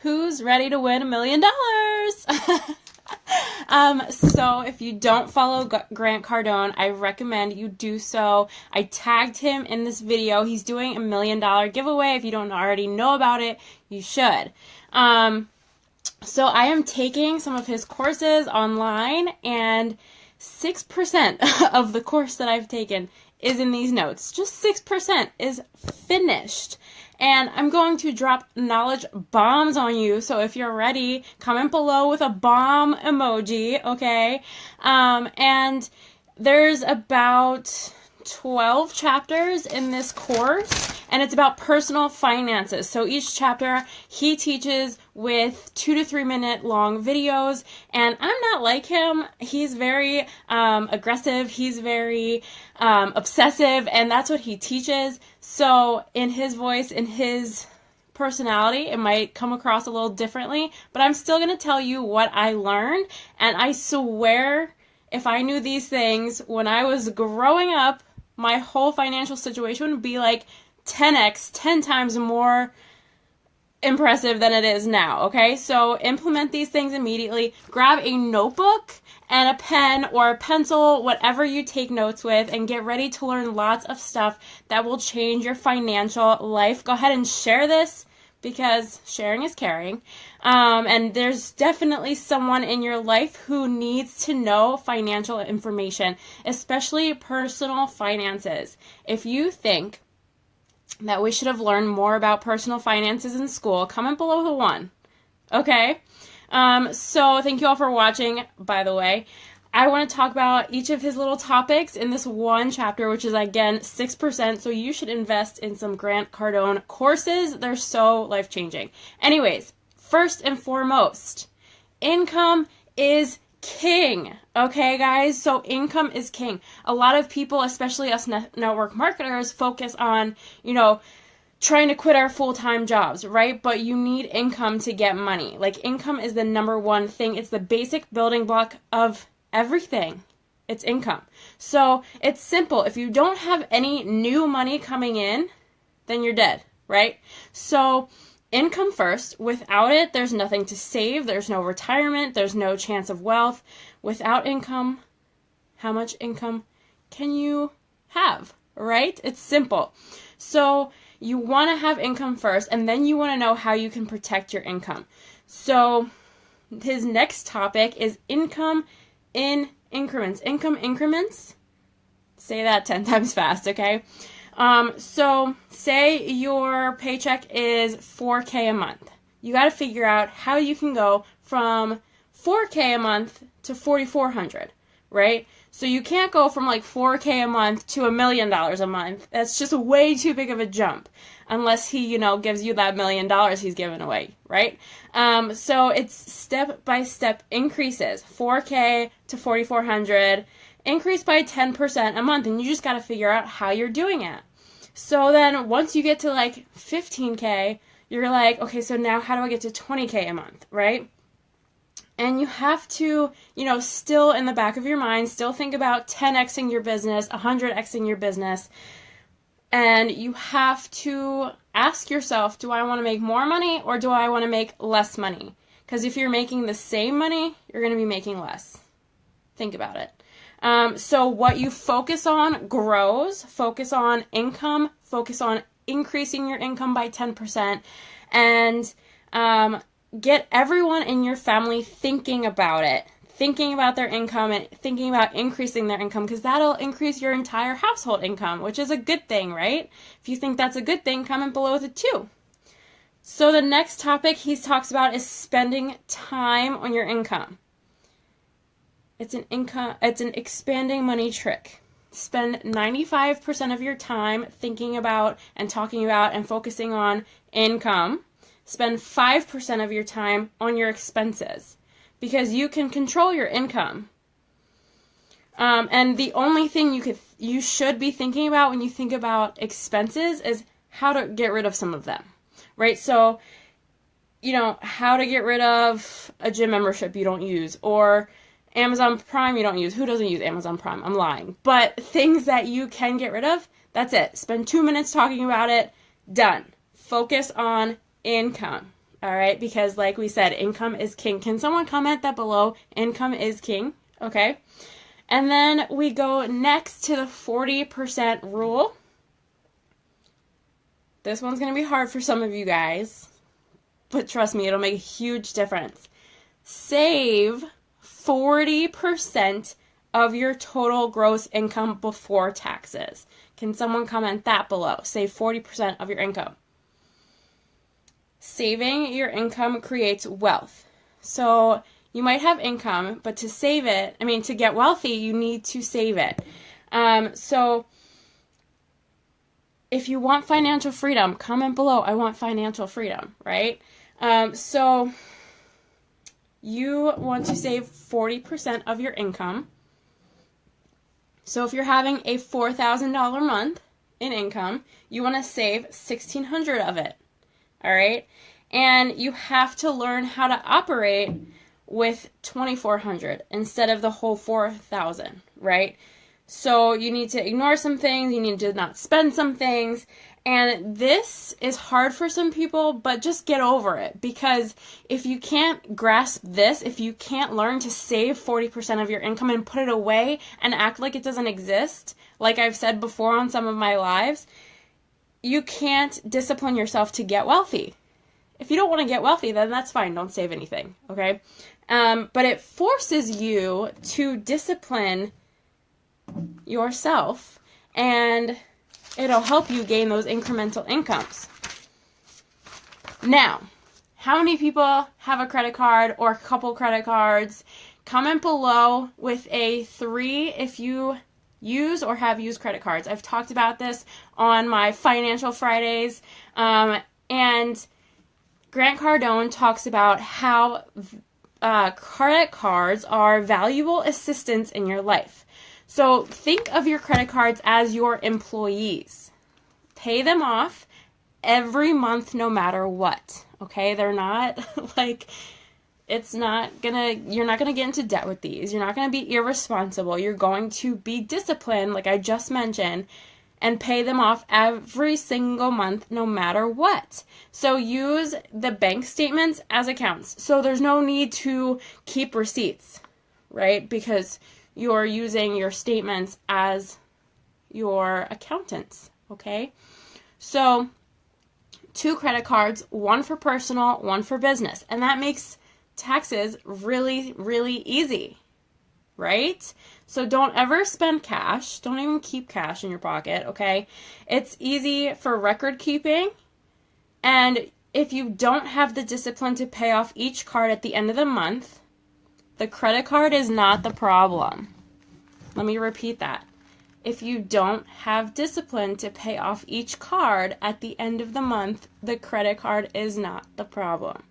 Who's ready to win $1 million? So if you don't follow Grant Cardone, I recommend you do so. I tagged him in this video. He's doing $1 million giveaway. If you don't already know about it, you should. So I am taking some of his courses online, and 6% of the course that I've taken is in these notes. Just 6% is finished. And I'm going to drop knowledge bombs on you. So if you're ready, comment below with a bomb emoji, okay? And there's about 12 chapters in this course, and it's about personal finances. So each chapter he teaches with 2 to 3 minute long videos, and I'm not like him. He's very aggressive, he's very obsessive, and that's what he teaches. So in his voice, in his personality, it might come across a little differently, but I'm still going to tell you what I learned, and I swear if I knew these things when I was growing up, my whole financial situation would be like 10x, 10 times more impressive than it is now, okay? So implement these things immediately. Grab a notebook and a pen or a pencil, whatever you take notes with, and get ready to learn lots of stuff that will change your financial life. Go ahead and share this, because sharing is caring. And there's definitely someone in your life who needs to know financial information, especially personal finances. If you think that we should have learned more about personal finances in school, comment below the one. Okay? So thank you all for watching, by the way. I want to talk about each of his little topics in this one chapter, which is, again, 6%. So you should invest in some Grant Cardone courses. They're so life-changing. Anyways, first and foremost, income is king. Okay, guys? So income is king. A lot of people, especially us network marketers, focus on, trying to quit our full-time jobs, right? But you need income to get money. Like, income is the number one thing. It's the basic building block of everything. It's income. So it's simple. If you don't have any new money coming in, then you're dead, right? So income first. Without it, there's nothing to save. There's no retirement. There's no chance of wealth. Without income, how much income can you have, right? It's simple. So you want to have income first, and then you want to know how you can protect your income. So his next topic is income in increments. Income increments. Say that 10 times fast, okay? So say your paycheck is $4K a month. You got to figure out how you can go from $4K a month to $4,400, right? So you can't go from like $4K a month to $1 million a month. That's just way too big of a jump, unless he, gives you that $1 million he's giving away, right? So it's step-by-step increases. 4K to 4,400, increase by 10% a month, and you just got to figure out how you're doing it. So then once you get to like 15K, you're like, okay, so now how do I get to 20K a month, right? And you have to, still in the back of your mind, still think about 10xing your business, 100xing your business. And you have to ask yourself, do I want to make more money or do I want to make less money? Because if you're making the same money, you're going to be making less. Think about it. So what you focus on grows. Focus on income. Focus on increasing your income by 10%. And get everyone in your family thinking about it. Thinking about their income and thinking about increasing their income, because that'll increase your entire household income, which is a good thing, right? If you think that's a good thing, comment below with it too. So the next topic he talks about is spending time on your income. It's an expanding money trick. Spend 95% of your time thinking about and talking about and focusing on income. Spend 5% of your time on your expenses, because you can control your income. And the only thing you should be thinking about when you think about expenses is how to get rid of some of them, right? So, how to get rid of a gym membership you don't use, or Amazon Prime you don't use. Who doesn't use Amazon Prime? I'm lying. But things that you can get rid of, that's it. Spend 2 minutes talking about it. Done. Focus on income. All right, because like we said, income is king. Can someone comment that below? Income is king. Okay. And then we go next to the 40% rule. This one's going to be hard for some of you guys, but trust me, it'll make a huge difference. Save 40% of your total gross income before taxes. Can someone comment that below? Save 40% of your income. Saving your income creates wealth. So you might have income, but to save it, to get wealthy, you need to save it. So if you want financial freedom, comment below, I want financial freedom, right? So you want to save 40% of your income. So if you're having a $4,000 month in income, you want to save $1,600 of it, all right? And you have to learn how to operate with $2,400 instead of the whole $4,000, right? So you need to ignore some things, you need to not spend some things, and this is hard for some people, but just get over it, because if you can't grasp this, if you can't learn to save 40% of your income and put it away and act like it doesn't exist, like I've said before on some of my lives, you can't discipline yourself to get wealthy. If you don't want to get wealthy, then that's fine, don't save anything, okay? But it forces you to discipline yourself, and it'll help you gain those incremental incomes. Now, how many people have a credit card or a couple credit cards? Comment below with a 3 if you use or have used credit cards. I've talked about this on my Financial Fridays, and Grant Cardone talks about how credit cards are valuable assistants in your life. So think of your credit cards as your employees. Pay them off every month no matter what, okay? They're not like, you're not gonna get into debt with these. You're not gonna be irresponsible. You're going to be disciplined, like I just mentioned, and pay them off every single month no matter what. So use the bank statements as accounts. So there's no need to keep receipts, right? Because you're using your statements as your accountants, okay? So 2 credit cards, 1 for personal, 1 for business. And that makes taxes really, really easy, right? So don't ever spend cash. Don't even keep cash in your pocket, okay? It's easy for record keeping. And if you don't have the discipline to pay off each card at the end of the month, the credit card is not the problem. Let me repeat that. If you don't have discipline to pay off each card at the end of the month, the credit card is not the problem.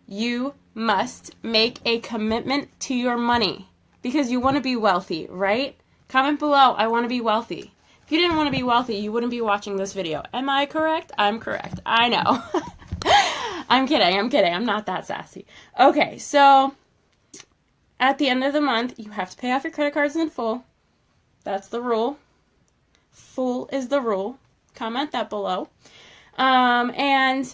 You must make a commitment to your money because you want to be wealthy, right? Comment below, I want to be wealthy. If you didn't want to be wealthy, you wouldn't be watching this video. Am I correct? I'm correct. I know. I'm kidding. I'm not that sassy. Okay, so at the end of the month, you have to pay off your credit cards in full. That's the rule. Full is the rule. Comment that below. And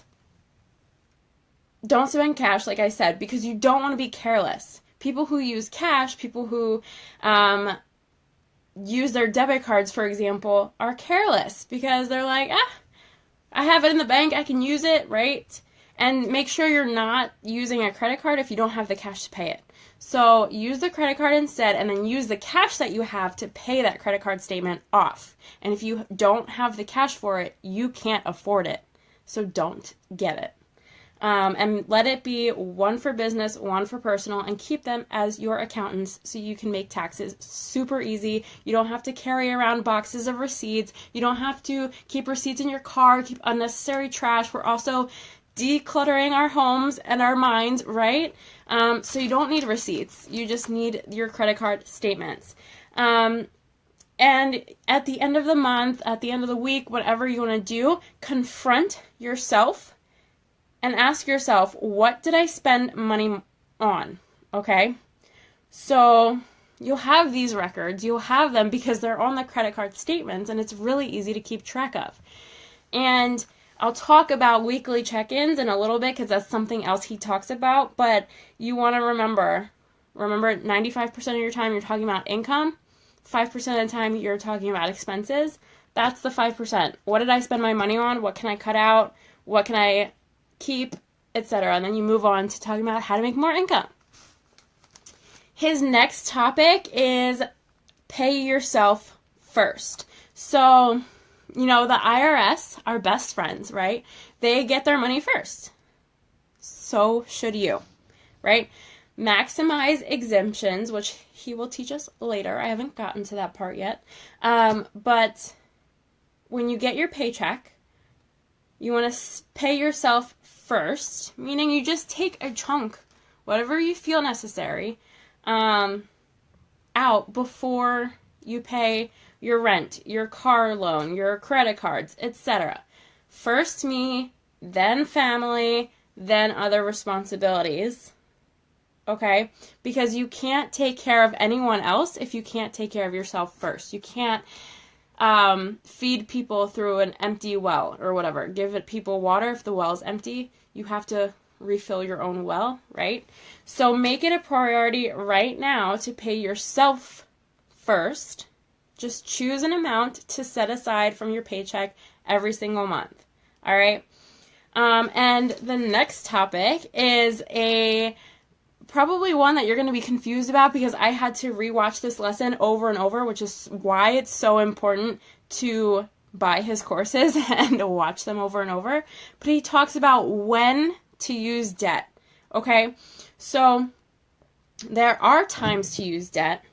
don't spend cash, like I said, because you don't want to be careless. People who use cash, people who use their debit cards, for example, are careless because they're like, I have it in the bank, I can use it, right? And make sure you're not using a credit card if you don't have the cash to pay it. So use the credit card instead, and then use the cash that you have to pay that credit card statement off. And if you don't have the cash for it, you can't afford it. So don't get it. And let it be 1 for business, 1 for personal, and keep them as your accountants so you can make taxes super easy. You don't have to carry around boxes of receipts. You don't have to keep receipts in your car, keep unnecessary trash. We're also decluttering our homes and our minds, right? So you don't need receipts. You just need your credit card statements. And at the end of the month, at the end of the week, whatever you want to do, confront yourself and ask yourself, what did I spend money on? Okay? So you'll have these records. You'll have them because they're on the credit card statements, and it's really easy to keep track of. And I'll talk about weekly check-ins in a little bit because that's something else he talks about, but you want to remember 95% of your time you're talking about income, 5% of the time you're talking about expenses. That's the 5%. What did I spend my money on? What can I cut out? What can I keep, etc. And then you move on to talking about how to make more income. His next topic is pay yourself first. So, you know, the IRS, our best friends, right? They get their money first. So should you, right? Maximize exemptions, which he will teach us later. I haven't gotten to that part yet. But when you get your paycheck, you want to pay yourself first, meaning you just take a chunk, whatever you feel necessary, out before you pay your rent, your car loan, your credit cards, etc. First me, then family, then other responsibilities. Okay? Because you can't take care of anyone else if you can't take care of yourself first. You can't feed people through an empty well or whatever. Give it people water if the well is empty. You have to refill your own well, right? So make it a priority right now to pay yourself first. Just choose an amount to set aside from your paycheck every single month. All right? And the next topic is probably one that you're going to be confused about because I had to rewatch this lesson over and over, which is why it's so important to buy his courses and watch them over and over. But he talks about when to use debt. Okay? So there are times to use debt,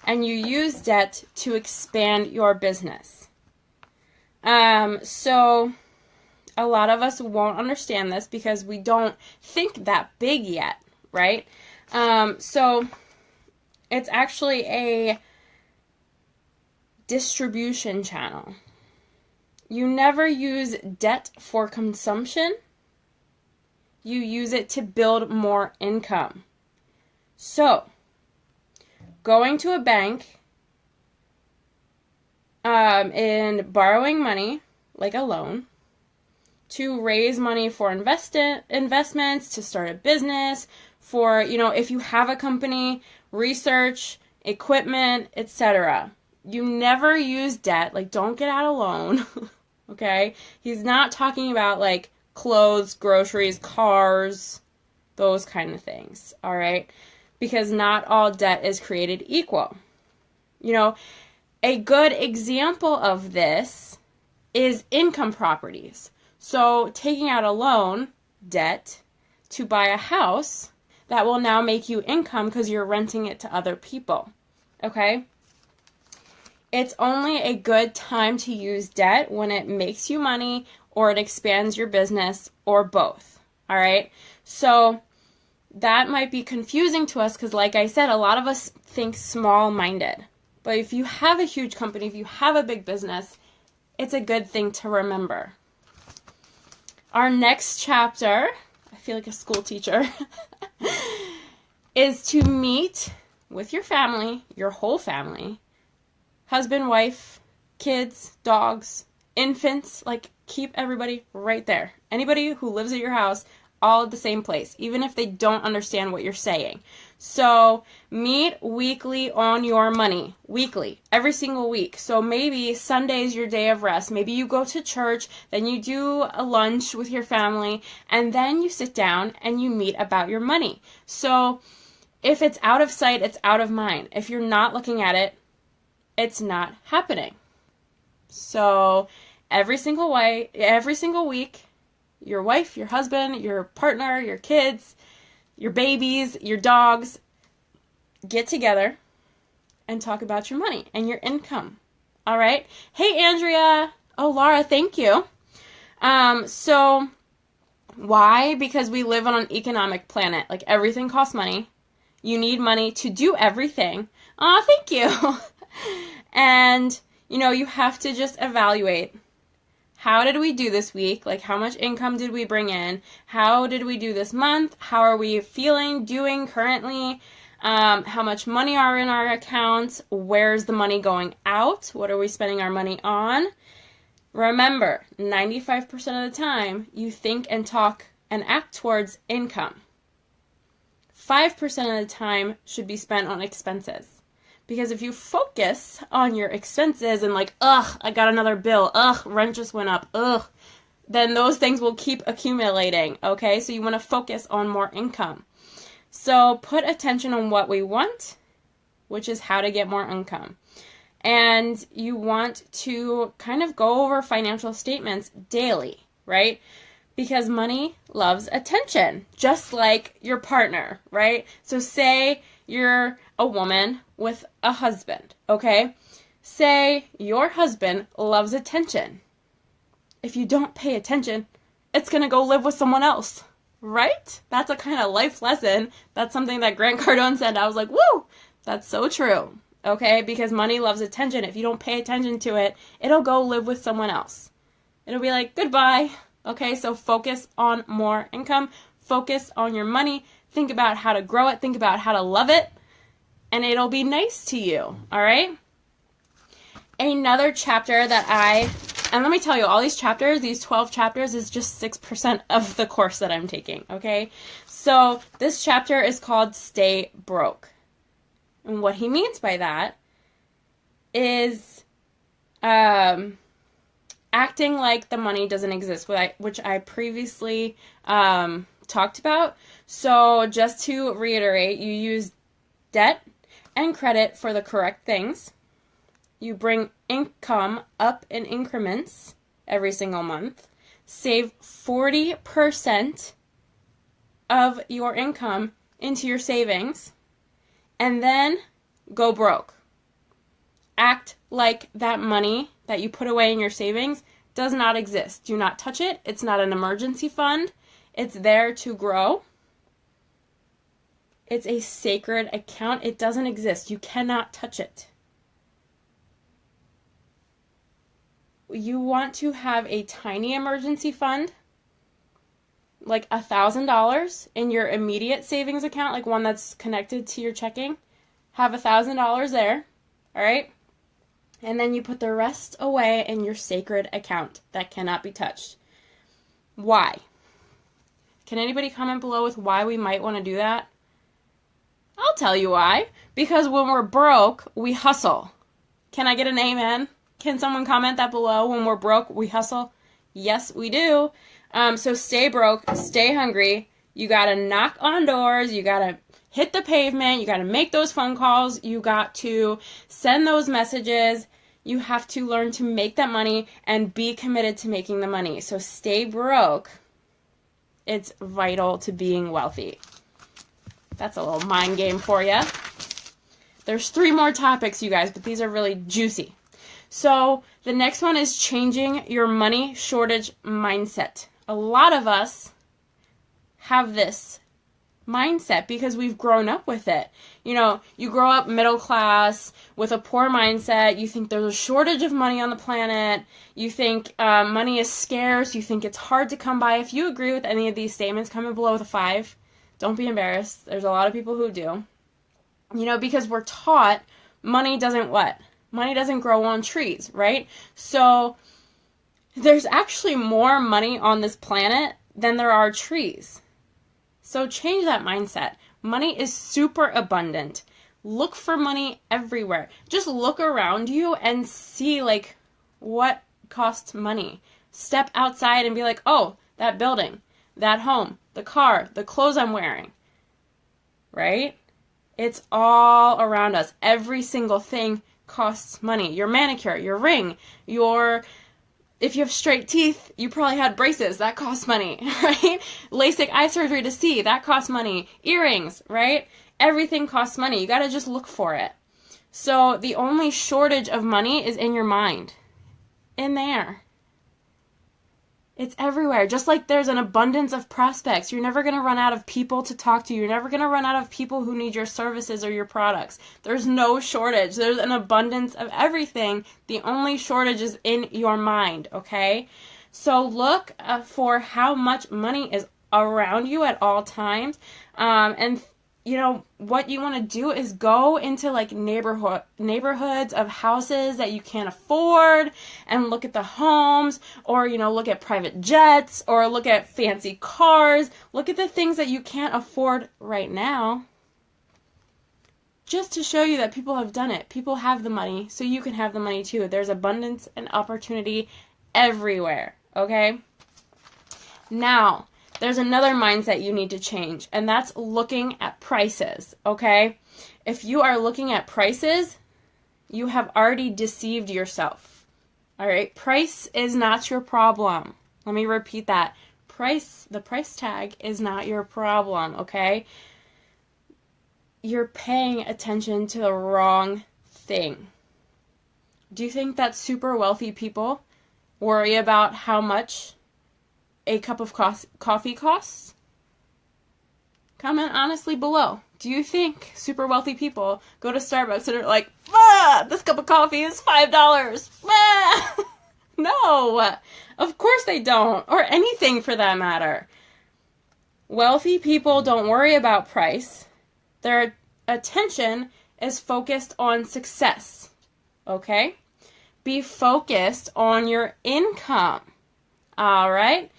and you use debt to expand your business. So a lot of us won't understand this because we don't think that big yet, right? So it's actually a distribution channel. You never use debt for consumption. You use it to build more income. So, going to a bank and borrowing money, like a loan, to raise money for investments, to start a business, for, you know, if you have a company, research, equipment, etc. You never use debt. Like, don't get out a loan, okay? He's not talking about, like, clothes, groceries, cars, those kind of things, all right? Because not all debt is created equal. You know, a good example of this is income properties. So taking out a loan, debt, to buy a house, that will now make you income because you're renting it to other people, okay? It's only a good time to use debt when it makes you money or it expands your business or both, all right? So that might be confusing to us because, like I said, a lot of us think small-minded. But if you have a huge company, if you have a big business, it's a good thing to remember. Our next chapter, I feel like a school teacher, is to meet with your family, your whole family, husband, wife, kids, dogs, infants, like keep everybody right there. Anybody who lives at your house, all at the same place, even if they don't understand what you're saying. So meet weekly on your money, weekly, every single week. So maybe Sunday is your day of rest. Maybe you go to church, then you do a lunch with your family, and then you sit down and you meet about your money. So if it's out of sight, it's out of mind. If you're not looking at it, it's not happening. So every single week, your wife, your husband, your partner, your kids, your babies, your dogs, get together and talk about your money and your income. All right? Hey, Andrea. Oh, Laura, thank you. So why? Because we live on an economic planet. Like, everything costs money. You need money to do everything. Oh, thank you. And, you know, you have to just evaluate. How did we do this week? Like, how much income did we bring in? How did we do this month? How are we doing currently? How much money are in our accounts? Where's the money going out? What are we spending our money on? Remember, 95% of the time, you think and talk and act towards income. 5% of the time should be spent on expenses. Because if you focus on your expenses and like, ugh, I got another bill, ugh, rent just went up, ugh, then those things will keep accumulating, okay? So you want to focus on more income. So put attention on what we want, which is how to get more income. And you want to kind of go over financial statements daily, right? Because money loves attention, just like your partner, right? So say you're a woman with a husband, okay? Say your husband loves attention. If you don't pay attention, it's going to go live with someone else, right? That's a kind of life lesson. That's something that Grant Cardone said. I was like, woo, that's so true, okay? Because money loves attention. If you don't pay attention to it, it'll go live with someone else. It'll be like, goodbye. Okay, so focus on more income. Focus on your money. Think about how to grow it. Think about how to love it. And it'll be nice to you, all right? Another chapter that and let me tell you, all these chapters, these 12 chapters, is just 6% of the course that I'm taking, okay? So this chapter is called Stay Broke. And what he means by that is acting like the money doesn't exist, which I previously talked about. So just to reiterate, you use debt and credit for the correct things. You bring income up in increments every single month. Save 40% of your income into your savings. And then go broke. Act like that money that you put away in your savings does not exist. Do not touch it. It's not an emergency fund. It's there to grow. It's a sacred account. It doesn't exist. You cannot touch it. You want to have a tiny emergency fund, like $1,000 in your immediate savings account, like one that's connected to your checking. Have $1,000 there, all right? And then you put the rest away in your sacred account that cannot be touched. Why? Can anybody comment below with why we might want to do that? I'll tell you why. Because when we're broke, we hustle. Can I get an amen? Can someone comment that below? When we're broke, we hustle? Yes, we do. So stay broke, stay hungry. You got to knock on doors. You got to hit the pavement. You got to make those phone calls. You got to send those messages. You have to learn to make that money and be committed to making the money. So stay broke. It's vital to being wealthy. That's a little mind game for you. There's 3 more topics, you guys, but these are really juicy. So the next one is changing your money shortage mindset. A lot of us have this mindset because we've grown up with it. You know, you grow up middle class with a poor mindset. You think there's a shortage of money on the planet. You think money is scarce. You think it's hard to come by. If you agree with any of these statements, comment below with a 5. Don't be embarrassed. There's a lot of people who do. You know, because we're taught money doesn't what? Money doesn't grow on trees, right? So there's actually more money on this planet than there are trees. So change that mindset. Money is super abundant. Look for money everywhere. Just look around you and see like what costs money. Step outside and be like, oh, that building, that home, the car, the clothes I'm wearing, right? It's all around us. Every single thing costs money. Your manicure, your ring, if you have straight teeth, you probably had braces. That costs money, right? LASIK eye surgery to see, that costs money. Earrings, right? Everything costs money. You got to just look for it. So the only shortage of money is in your mind. In there. It's everywhere. Just like there's an abundance of prospects. You're never going to run out of people to talk to. You're never going to run out of people who need your services or your products. There's no shortage. There's an abundance of everything. The only shortage is in your mind, okay? So look for how much money is around you at all times. And what you want to do is go into like neighborhoods of houses that you can't afford and look at the homes, or, look at private jets, or look at fancy cars. Look at the things that you can't afford right now. Just to show you that people have done it. People have the money, so you can have the money too. There's abundance and opportunity everywhere, okay? Now, there's another mindset you need to change, and that's looking at prices, okay? If you are looking at prices, you have already deceived yourself, all right? Price is not your problem. Let me repeat that. The price tag is not your problem, okay? You're paying attention to the wrong thing. Do you think that super wealthy people worry about how much a cup of coffee costs? Comment honestly below. Do you think super wealthy people go to Starbucks and are like, this cup of coffee is $5? No, of course they don't, or anything for that matter. Wealthy people don't worry about price. Their attention is focused on success, okay? Be focused on your income, all right?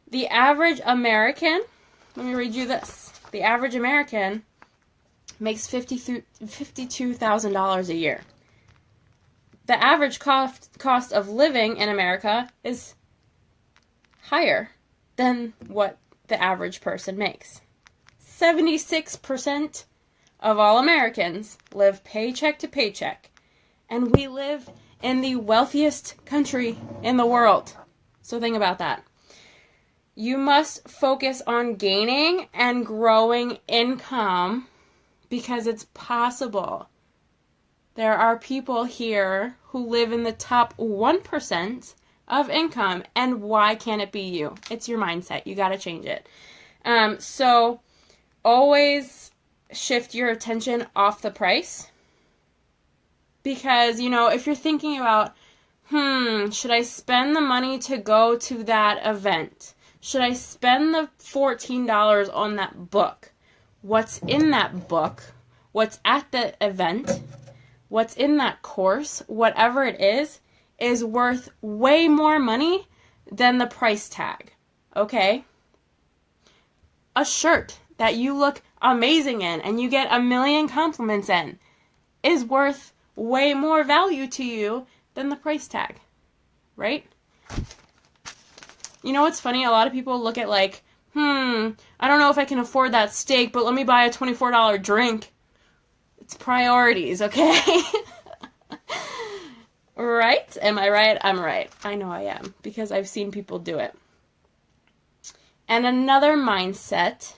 The average American, let me read you this. The average American makes $52,000 a year. The average cost of living in America is higher than what the average person makes. 76% of all Americans live paycheck to paycheck, and we live in the wealthiest country in the world. So think about that. You must focus on gaining and growing income because it's possible. There are people here who live in the top 1% of income, and why can't it be you? It's your mindset. You got to change it. So always shift your attention off the price, because, if you're thinking about, should I spend the money to go to that event? Should I spend the $14 on that book? What's in that book? What's at the event? What's in that course? Whatever it is worth way more money than the price tag, okay? A shirt that you look amazing in and you get 1,000,000 compliments in is worth way more value to you than the price tag, right? You know what's funny? A lot of people look at like, I don't know if I can afford that steak, but let me buy a $24 drink. It's priorities, okay? Right? Am I right? I'm right. I know I am, because I've seen people do it. And another mindset,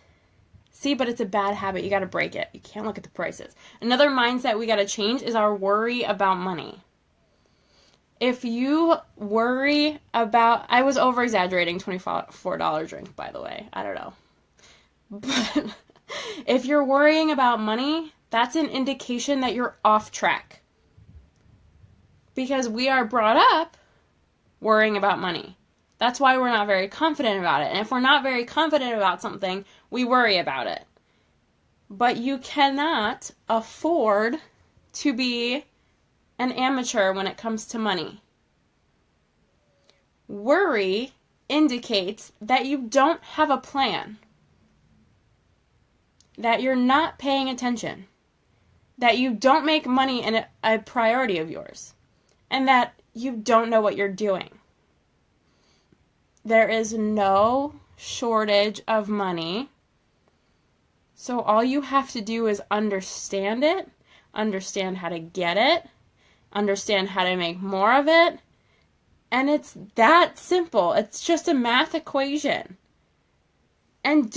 but it's a bad habit. You got to break it. You can't look at the prices. Another mindset we got to change is our worry about money. If you worry about, I was over-exaggerating, $24 drink, by the way. I don't know. But if you're worrying about money, that's an indication that you're off track. Because we are brought up worrying about money. That's why we're not very confident about it. And if we're not very confident about something, we worry about it. But you cannot afford to be an amateur when it comes to money. Worry indicates that you don't have a plan, that you're not paying attention, that you don't make money a priority of yours, and that you don't know what you're doing. There is no shortage of money, so all you have to do is understand it, understand how to get it, understand how to make more of it, and it's that simple. It's just a math equation. And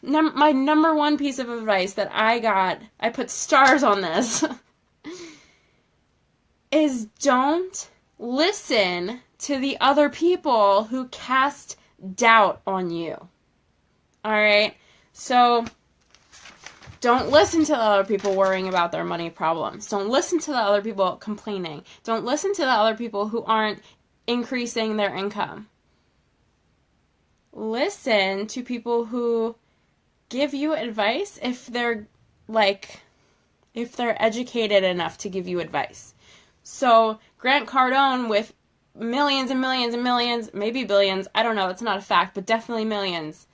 my number one piece of advice that I got, I put stars on this, is don't listen to the other people who cast doubt on you. All right? So don't listen to the other people worrying about their money problems. Don't listen to the other people complaining. Don't listen to the other people who aren't increasing their income. Listen to people who give you advice if they're like, if they're educated enough to give you advice. So Grant Cardone, with millions and millions and millions, maybe billions, I don't know, it's not a fact, but definitely millions,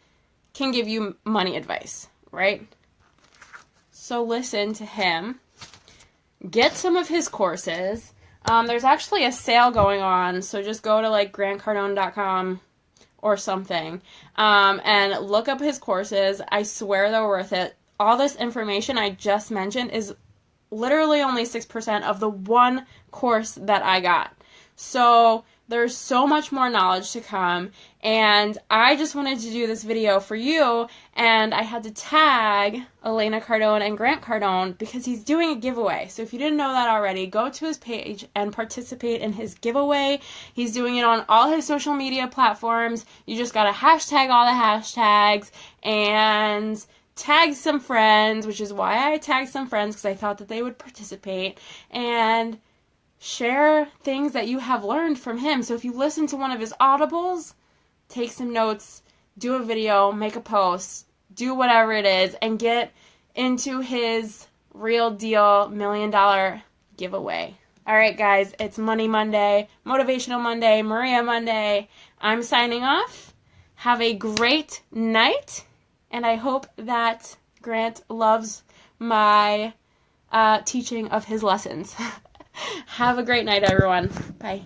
can give you money advice, right? So listen to him. Get some of his courses. There's actually a sale going on, so just go to like grantcardone.com or something, and look up his courses. I swear they're worth it. All this information I just mentioned is literally only 6% of the one course that I got. So there's so much more knowledge to come, and I just wanted to do this video for you, and I had to tag Elena Cardone and Grant Cardone because he's doing a giveaway. So if you didn't know that already, go to his page and participate in his giveaway. He's doing it on all his social media platforms. You just gotta hashtag all the hashtags and tag some friends, which is why I tagged some friends, because I thought that they would participate, and share things that you have learned from him. So if you listen to one of his audibles, take some notes, do a video, make a post, do whatever it is, and get into his real deal $1 million giveaway. All right, guys, it's Money Monday, Motivational Monday, Maria Monday. I'm signing off. Have a great night, and I hope that Grant loves my teaching of his lessons. Have a great night, everyone. Bye.